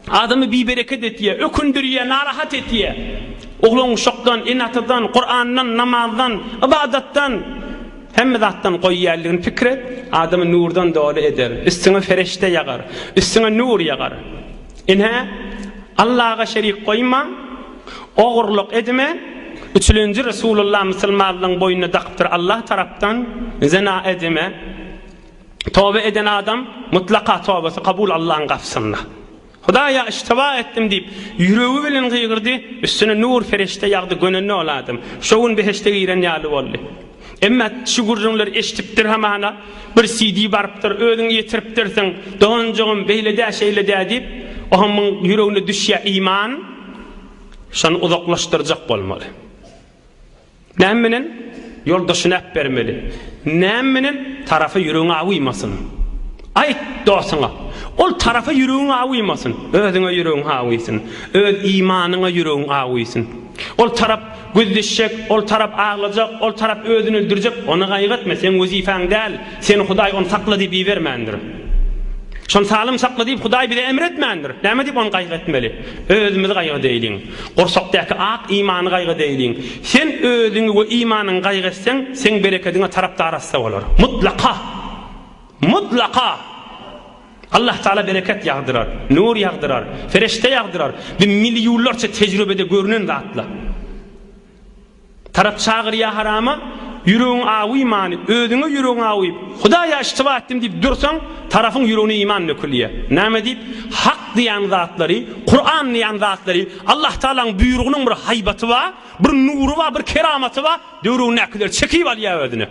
Adamy bir bereket etýär, ökündirýär, narahat etýär. Oğlun şokdan, inatıdan, Kur'an'dan, namazdan, ibadattan, hemme zattan koyyerliğin fikret, adamı nurdan doğru eder. Üstüne ferişte yagar, üstüne nur yagar. İnhe, Allah'a şerik koyma, oğurluk edme, üçüncü Resulullah Müslümanlığın boynuna takıptır Allah taraftan, zina edme. Tövbe eden adam, mutlaka tövbesi kabul Allah'ın kapsınına. Hudaýa iştiba etdim diýip ýüregi bilen gygyrdy, üstüne nur ferişte ýagdy, gönünni oladym. Şoň beheşte giren ýaly boldy. Emma şu gurrunlar eşitipdir hamana, bir CD barıpdyr, özüň ýetiripdirsiň, doňjogum beýle-de şeýle-de diýip, ohamyň ýüregine düşýär iman, şonu uzaklaşdyrjak bolmaly. Nämenen ýoldaşyna äp bermeli. Nämenen tarafy ýüregiňe awymasyn. Ayt dosyňa. Ol tarafa ýüregiň awymasyn, özüňe ýüregiň awysyň, öz imanyňa ýüregiň awysyň. Ol tarap gözleşek, ol tarap ağlajak, ol tarap özüni öldürjek, onu gaýgatma, sen wezifäň däl, seni Hudaý onu sakla diýip bermändir. Şon salym sakla diýip Hudaý bize emretmändir. Näme diýip onu gaýgatmaly? Özümizi gaýga diýliň. Gorsakdaky ak imany gaýga diýliň. Sen özüňi we imanyň gaýgatsaň, sen bereketiňe tarapdar assa bolar. Mutlaka. Allah Teala bereket yağdırar, nur yağdırar, ferişte yağdırar ve milyonlarca tecrübede görünen zatlar. Tarap çağırıya harama, yüreğin ağı imanı, ödüne yüreğin ağı. Hudaýa iştiba etdim deyip dursan, tarafın yüreğine iman nökülüye. Näme deyip? Hak diýen zatları, Kur'an diýen zatları, Allah Teala'nın buyruğunun bir haybatı var, bir nuru var, bir keramatı var, döwrüň näkiler çekip alýar ödüne.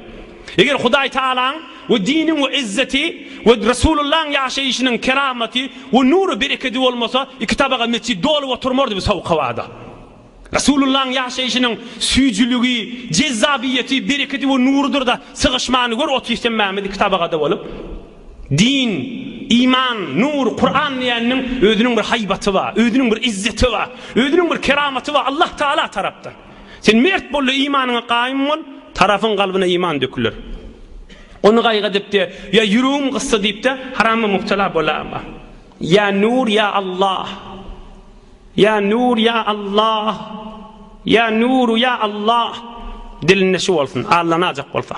Eger Hudaý Teala'ň ve dinin ve izzeti ve Resulullah'ın yaşayışının kerameti ve nuru bereketi olmasa iki tabağa mescid dolu oturmurdu bu soğuk havada. Resulullah'ın yaşayışının süycülüğü, cezzabiyeti, bereketi ve nurudur da sıkışmanı gör otu Mehmet iki tabağa da olup. Din, iman, nur, Kur'an diyeninin özünün bir haybatı var, özünün bir izzeti var, özünün bir kerameti var Allah Teala taraftan. Sen mert bollu imanına kaim ol, tarafın kalbine iman dökülür. Onu gayga edip de ya yüreğim kıssa deyip de haramı muhtela bolama. Ya nur ya Allah. Ya nur ya Allah. Ya nur ya Allah. Diline şu olsun, ağlanacak olsa.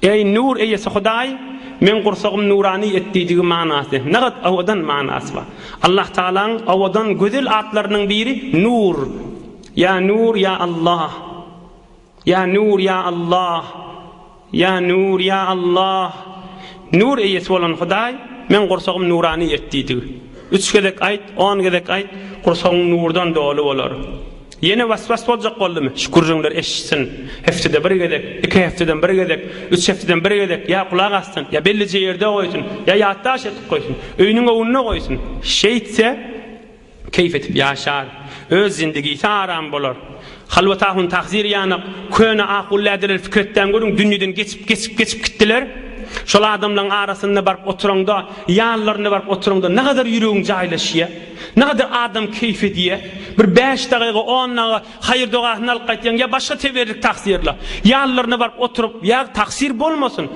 Ey nur eyyesi Huday, men kursağım nurani ettiği manası. Ne kadar avadan manası var. Allah Teala'nın avadan güzel adlarının biri nur. Ya nur ya Allah. Ya nur ya Allah. Ya nur ya Allah. Nur eyyesi olan Huday, men kursağım nurani ettiği. 3 gedek ayet, 10 gedek ayet, kursağım nurdan dolu olur. Yine vasvas olacak oldu mu? Şükürcüler eşitsin. Heftede bir gedek, 2 hefteden bir gedek, 3 hefteden bir gedek. Ya kulak astın, ya bellice yerde koysun, ya yattaş etip koysun, öynün önüne koysun. Şeytse keyif etip yaşar. Öz zindagisi aram bolar. Halvatahun tahzir yanıp, köne aqulladiler fikretten görün, dünyadan geçip gittiler. Şol adamların arasında barıp oturanda, yanlarına barıp oturanda ne kadar yüreğin caylaşıyor, ne kadar adam keyif ediyor. Bir 5 dakika 10 dakika hayır duasını alıp qaytyan ya başka teverrik taksirle. Yanlarına barıp oturup ya taksir bolmasın.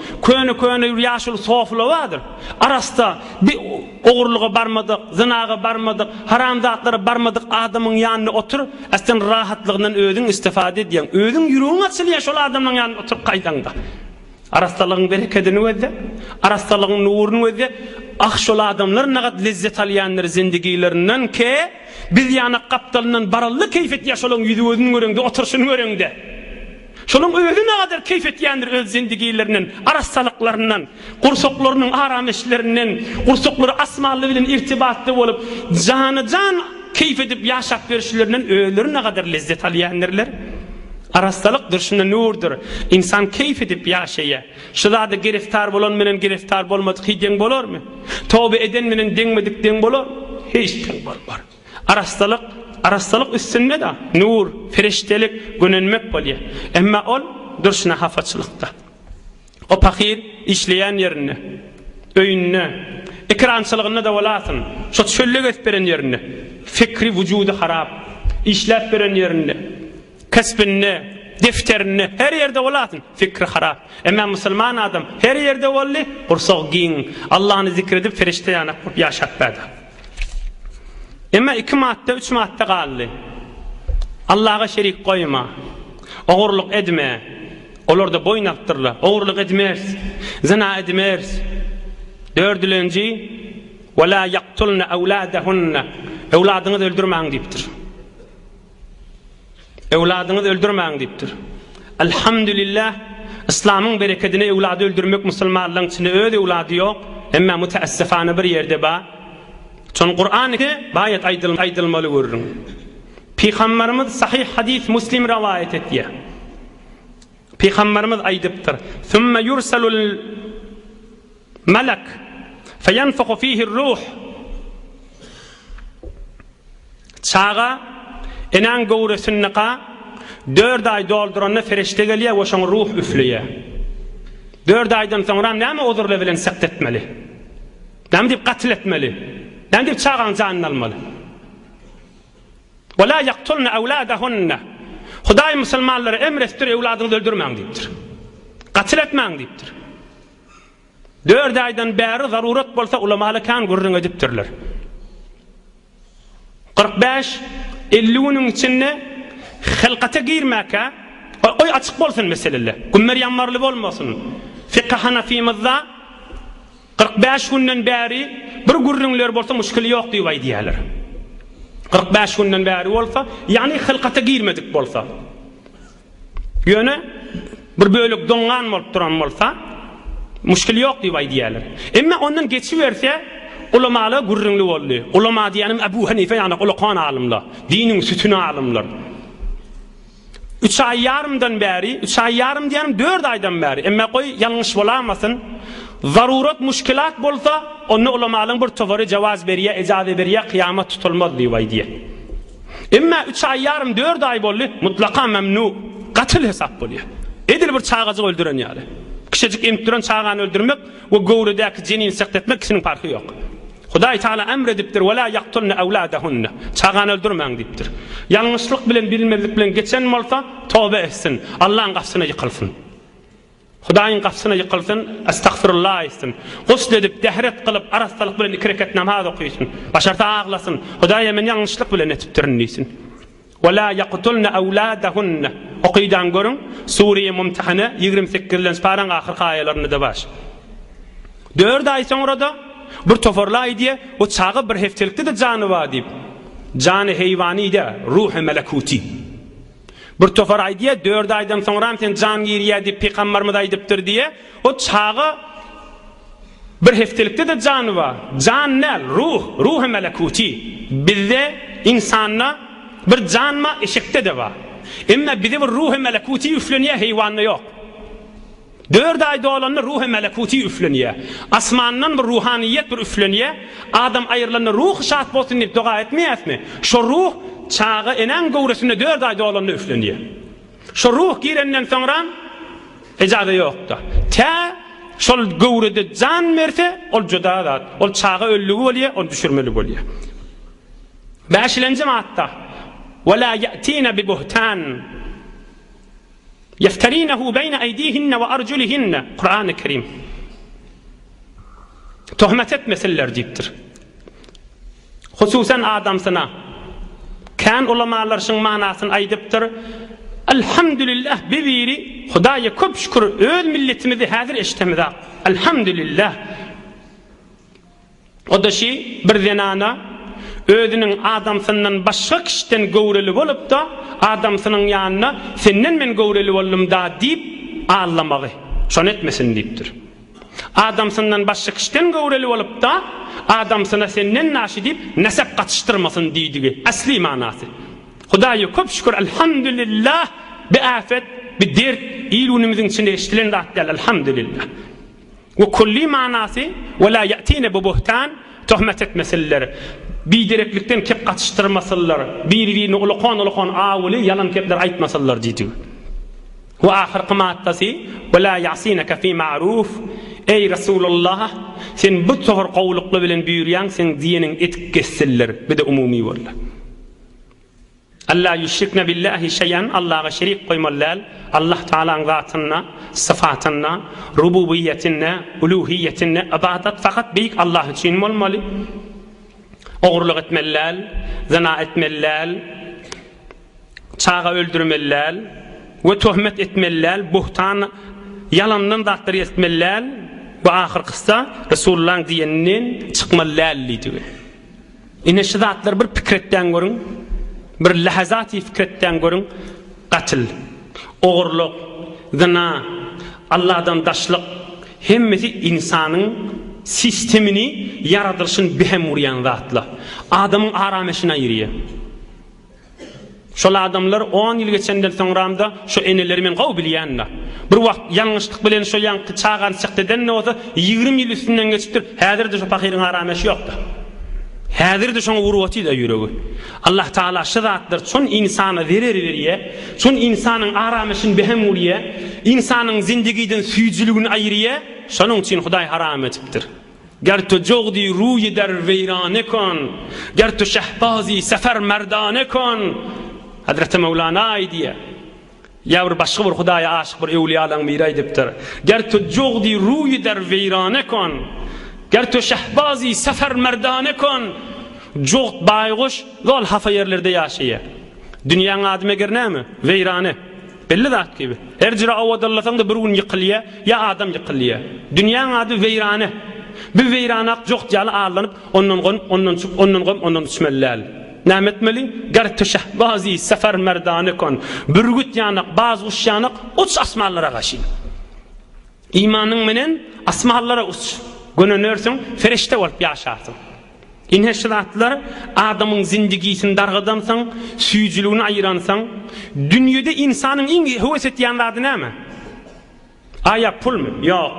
Köne yaşıl sofla vardır. Arasta bir oğurluğa barmadık, zinaga barmadık, haram zatlara barmadık adamın yanına otur. Aslında rahatlığından özün istifade ediyen. Özün yüreğin açılıyor şol adamın yanına oturup qaydanda. Arastalığın bereketini öde, arastalığın nurunu öde, şol adamlar ne kadar lezzet alayanlar zindigilerinden ki biz yana kaptalından barallı keyfet yaşalığın yüzü özünün örüngde, oturuşunun örüngde. Şolun özü ne kadar keyfet yandır öz zindigilerinin, arastalıklarından, kursoklarının arameşlerinden, kursokları asmalı bilen irtibatlı olup, canı can keyif edip yaşap verişlerinden öğleri ne kadar lezzet alayanlarlar. Arastalık dışında nurdur. İnsan keyif edip yaşaya. Şurada giriftar bolan menen giriftar bolmadık hiden bolar mı? Tövbe eden menen denmedik den bolar mı? Hiç den bolmar. Arastalık üstünde de nur, feriştelik gönenmek bolya. Emma ol dışına hafaçılıkta. O fakir işleyen yerine, öyünne, ekrançılığına da olasın. Şu çöllük etberen yerine, fikri vücudu harap, işlep veren yerine, kasbinne, defterine, her yerde olasın, fikri harap. Ama Müslüman adam her yerde olli, kursağı giyin, Allah'ını zikredip ferişte yanak yaşap bada. Ama 2 madde, 3 madde kaldı. Allah'a şerik koyma, oğurluk etme, olur da boyun attırla, oğurluk etmez, zina etmez. 4. وَلَا يَقْتُلْنَ اَوْلَادَهُنَّ Evladını da öldürmeyin deyiptir. Evladını da öldürmeyin deyiptir. Elhamdülillah, İslam'ın bereketine evladı öldürmek Müslümanların içinde öyle evladı yok. Ama müteessifane bir yerde ba. Çünkü Kur'an'ı bayet aydılmalı görürüm. Peygamberimiz sahih hadis Müslim rivayet ettiği. Peygamberimiz aydıptır. ثُمَّ يُرْسَلُ الْمَلَكِ فَيَنْفَخُ ف۪يهِ الرُّوحِ Çağa enan gövresünneqa 4 ay dolduranna ferişte geliye ve şoň ruh üfleye. 4 aydan sonra näme ozurla bilen sakt etmeli? Näme dip qatl etmeli? Näme dip çağan canını almalı? Ve la yaqtulna awladahunna. Hudaý musulmanlara emrettir evladyňyzy öldürmeň diýipdir. Qatl etmeň diýipdir. 4 aydan bäri zarurat bolsa ulamaly kan gurrun edipdirler. 45 50'nün içinde halkata girmeka oy açık bolsun meseleler. Günler yanmarlı olmasın. Fikh Hanafimizde 45 günden beri bir gurrunlar bolsa müşkili yok diýip aýdýarlar. 45 günden beri olsa yani halkata girmedik bolsa. Ýöne bir bölük doňgan bolup duran bolsa müşkili yok diýip aýdýarlar. Emma ondan geçiverse ulamalar gurrunly boldy. Ulama diýenim Ebu Hanife ýani ulaqan alimler, diniň sütüni alimler. 3 ay yarımdan beri, 3 ay yarım diyelim 4 aydan beri. Emme koy yanlış bolamasın. Zarurat, müşkilat bolsa, onu ulamaların bir tovarı cevaz beriye, icazı beriye, kıyamet tutulmaz diye diye. Emme 3 ay yarım 4 ay bollu, mutlaka memnu, katil hesap boluyor. Edil bir çağacı öldüren yani. Kişicik imtiran çağanı öldürmek ve gowrudaki cenin sekt etmek kişinin farkı yok. Hudaý Taala emredipdir wala yaqtulna awladahunna. Çağanı öldürmeň dipdir. Yanlışlyk bilen bilmezlik bilen geçen bolsa tövbe etsin. Allah'ın gafsyna yıkılsın. Hudaýyň gafsyna yıkılsın, estağfirullah etsin. Gusl edip dehret kılıp arastalyk bilen 2 rekat namaz okuýsun. Başarta ağlasın. Hudaýa men yanlışlyk bilen etipdirin diýsin. Wala yaqtulna awladahunna. Oqydan görün Suriye mumtahana 28-den sparan ahirki ayalaryny da baş. 4 ay sonra da bir toforlay diye o çağı bir heftelikte de canı var deyip. Canı heyvani de ruh-i melekuti. Bir toforay diye 4 aydan sonra sen can giriye deyip peygamberimiz aydıptır diye o çağı bir heftelikte de canı var. Can ne? Ruh-i melekuti. Bizde insanla bir canma eşikte de var. Ama bizde bir ruh-i melekuti üfleniye heyvanla yok. 4 ayda olanlar ruh-i melekuti üfleniye. Asmandan bir ruhaniyet bir üfleniye. Adam ayırlanır ruh şart bolsun deyip dua etmeyez mi? Şu ruh çağı enen gowresinde 4 ayda olanlar üfleniye. Şu ruh girenden sonra icazı yoktu. Şol gowrede can verse ol juda ol çağı öllüğü bolýar, ol düşürmeli bolýar. 5-nji madda ولا يأتين ببهتان يفترينه بين أيديهن وأرجلهن Kur'an-ı Kerim töhmet etmeseler deyiptir. Hususen adamsına kan ulamalar şun manasını aydıptır. Elhamdülillah bibiri Hudaýa köp şükür öz milletimizi hazır eşitimiz. Elhamdülillah. O da bir zenana özünün adamsından başka kişiden gowreli bolup da adamsının yanına senden men gowreli boldum da deyip ağlamagy şon etmesin deyipdir. Adamsından başka kişiden gowreli bolup da adamsına senden naşi deyip nesep katıştırmasın diýdigi asli manasy. Hudaýa köp şükür elhamdülillah bi afet bi dert ilunumuzun içinde eşitilen de elhamdülillah. Ve kulli manasy ve la ya'tina bu buhtan töhmet etmeseler. Bidireklikten kep katıştırmasalar, birini ulaqan awuli yalan kepler aytmasalar diýdi. Wa ahir maddasi ve la ya'sinaka fi ma'ruf. Ey Rasulullah, sen bu tohur qowlukly bilen büýürýän, sen diýenin etik kesseler, bir de umumi bolar. Allah yüşrikne billahi şeyen, Allah'a şerik koymalar, Allah Taala'nın zatyna, sıfatyna, rububiyyetine, uluhiyyetine ibadat fakat beýik Allah üçin bolmaly. Oğurluk etmeler, zina etmeler, çağı öldürmeler ve töhmet etmeler, buhtan, yalandan daktır etmeler ve ahir kısa Resulullah'ın diyeninin çıkmalar diyor. Yine şu zatlar bir fikretten görün, bir lahazati fikretten görün, katil, oğurluk, zina, Allah'dan daşlık, hemmesi insanın sistemini yaratılışın behem uryan zatla. Adamın arameşine ayırıyor. Şol adamlar 10 yıl geçenden sonramda şu enelerimin gaw bilýänler. Bir wagt yanlışlyk bilen şu ýanky çağan çykdydan ne bolsa 20 yıl üstünden geçipdir. Häzirde şu pakyryň arameşi ýokda. Häzirde şoň urwaty da ýüregi. Allah Taala şu zatlar şon insana berýär. Şon insanyň arameşini behem urýar. İnsanyň zindagiden süýjüligini aýyrýar. Şonuň üçin Hudaý haram etipdir. Ger to jogdi ruy der veyrane kon, ger to şehbazi sefer merdane kon. Hazreti Mevlana aydiye. Ya bir başka bir Hudaýa aşyk bir ewliýalaryň biri aýdypdyr. Ger to jogdi ruy der veyrane kon, ger to şehbazi sefer merdane kon. Jog baýguş zol hafa yerlerde ýaşaýar. Dünýäň adymy ger näme? Veyrane. Belli zat gibi. Her jira awadallasaň da bir gün ýykylýar, ya adam ýykylýar. Dünýäň ady veyrane. Bir veyranak jok jaly ağlanıp ondan düşmelläl. Nämetmeli? Garty şehbazi sefer merdane kon. Bürgüt ýanak, baz uç ýanak, uç asmanlara gaşyn. İmanyň menen asmanlara uç. Gönönörsiň, ferişte bolup ýaşarsyň. İnheşiratlar adamın zindigisini dargıdansan, süýjülüğini ayıransan, dünyada insanın en höwes etýänleri näme? Aya pul mu? Yok.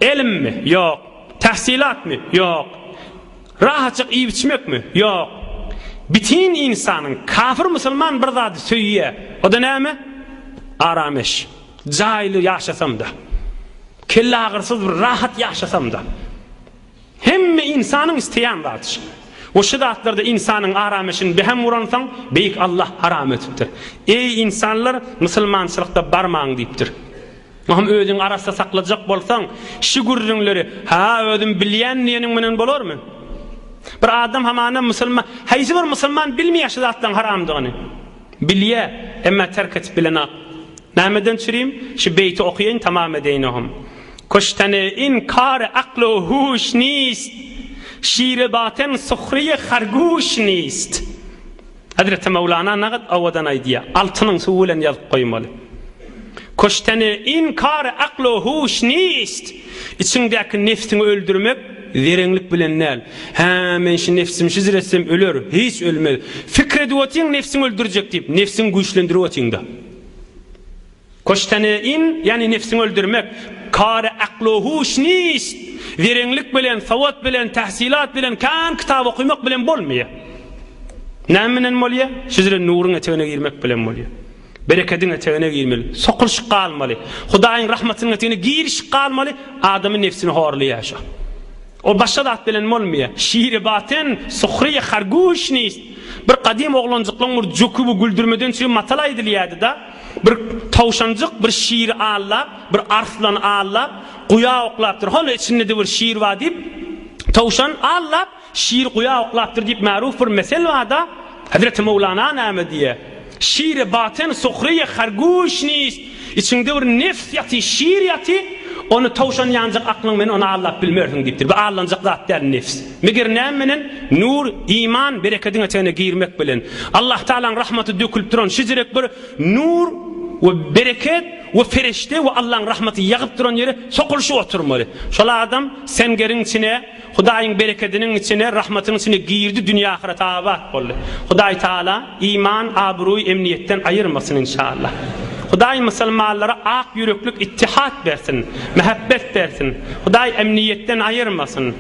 Elim mi? Yok. Tahsilat mı? Yok. Rahatçık iyi biçmek mi? Yok. Bütün insanın kafir musulman bir zady söýýär. O da näme? Arameş. Jaýly ýaşasam da. Kelle agyrsyz bir rahat ýaşasam da. Hemme insanın isteyen zadyr. O şidatlarda insanın arameşini behem vuransan, beyik Allah haram etipdir. Ey insanlar, musulmançylykda barmaň diýipdir. Maham özüň arasda saklajak bolsaň, şu gürrüňleri, ha özüm bilýän diýeniň menen bolarmy? Bir adam hamana musulman, haýsy bir musulman bilmeýär şidatdan haramdygyny. Bilýär, emma terk etip bilenaq. Nämeden çüreyim? Şu beýti okuýan tamam edeýinhom. Kuştane inkar aklu huş nist, şiir baten suhriye harguş nist. Hazreti Mevlana naqad avadan aydiya, altının suulen yazıp koymalı. Kuştane inkar aklu huş nist, içindeki nefsini öldürmek verenlik bilen näl. Ha men şu nefsim şiziretsem ölür, hiç ölmez. Fikrediyotun nefsini öldürecek deyip, nefsini güçlendiriyotun da. Kuştane in, yani nefsini öldürmek, kare akluhu şnist, verenlik bilen, savat bilen, tahsilat bilen, kan kitab okuymak bilen bolmaýar. Nämenen bolýar? Şizire nurun etegine girmek bilen bolýar. Bereketin etegine girmeli, sokulşyk galmaly. Hudaýyň rahmatynyň etegine girişik galmaly, adamyň nefsini horly ýaşa. O başga dat bilen bolmaýar. Şiir baten, suhriye harguş nist. Bir qadim oglanjyklaň bir jokubu güldürmeden çy matala edilýärdi da. Bir tawşanjyk bir şiir allap, bir arslan allap, guya oklapdyr. Hol içinde de bir şiir var diýip, tawşan allap, şiir guya oklapdyr diýip ma'ruf bir mesel var da. Hazreti Mevlana näme diýär? Şiir baten suhriye harguş nist. İçinde bir nefs ýaty, şiir ýaty, onu tawşan ýanjak aklyň menen onu allap bilmersiň diýipdir. Bu allanjak zat der nefs. Meger nämenen nur, iman, bereketiň etegine girmek bilen. Allah Taala'nın rahmeti dökülüp duran şizirek bir nur ve bereket ve ferişte ve Allah'ın rahmeti yağıp duran yere sokulşu oturmalı. Şola adam sengerin içine, Hudaýyň bereketiniň içine, rahmatynyň içine girdi, dünýä ahiret abat boldy. Hudaý Taala iman, abruy, emniýetden ayırmasın inşallah. Hudaý musulmanlara ak yüreklik ittihat bersin, mehabbet bersin. Hudaý emniýetden ayırmasın.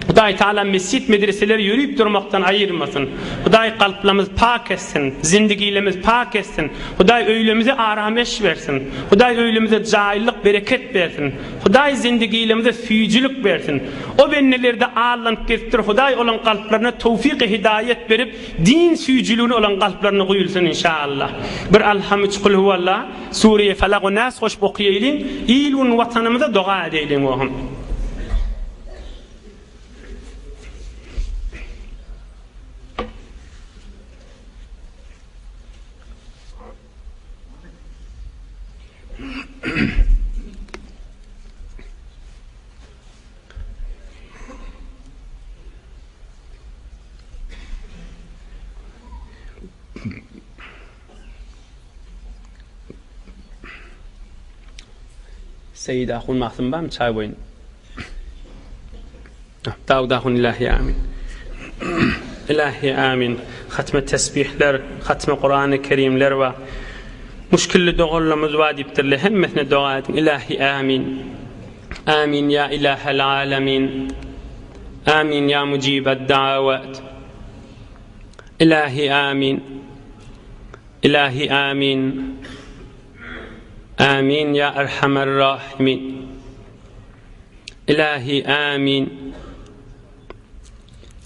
Hudaý Taala mescit medreseleri yürüyüp durmaktan ayırmasın. Hudaý kalplarımız pak etsin, zindigilerimiz pak etsin. Hudaý öýlemize arameş versin. Hudaý öýlemize jaýlyk, bereket versin. Hudaý zindigilerimize süýjülük versin. O bennelerde ağlanıp geçtir. Hudaý olan kalplarına tawfik hidayet berip din süýjülüğüne olan kalplarına goýulsun inşallah. Bir alhamd kul huvallah Suriye Falaq we Nas hoş okuýaýlyn, ilun watanymyza dua edeýlin wahum. Seyyid ahun mahzun bam çay boyun. Davud ahun ilahi amin. İlahi amin. Hatme tesbihler, hatme Kur'an-ı Kerimler ve müşkilli doğullamız vadiptirli hemmesine dua edin. İlahi amin. Amin ya ilahel alamin. Amin ya mucibed davet. İlahi amin. İlahi amin. Amin ya erhamer rahimin. İlahi amin.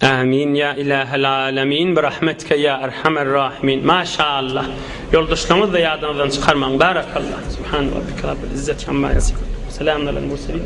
Amin ya ilahel alamin. Birahmetke ya erhamer rahimin. Maşallah. Yoldaşlarımız da yadınızdan çıkarmayın. Barakallah. Subhan rabbike rabbil izzeti amma yasifun. Selamun alel murselin.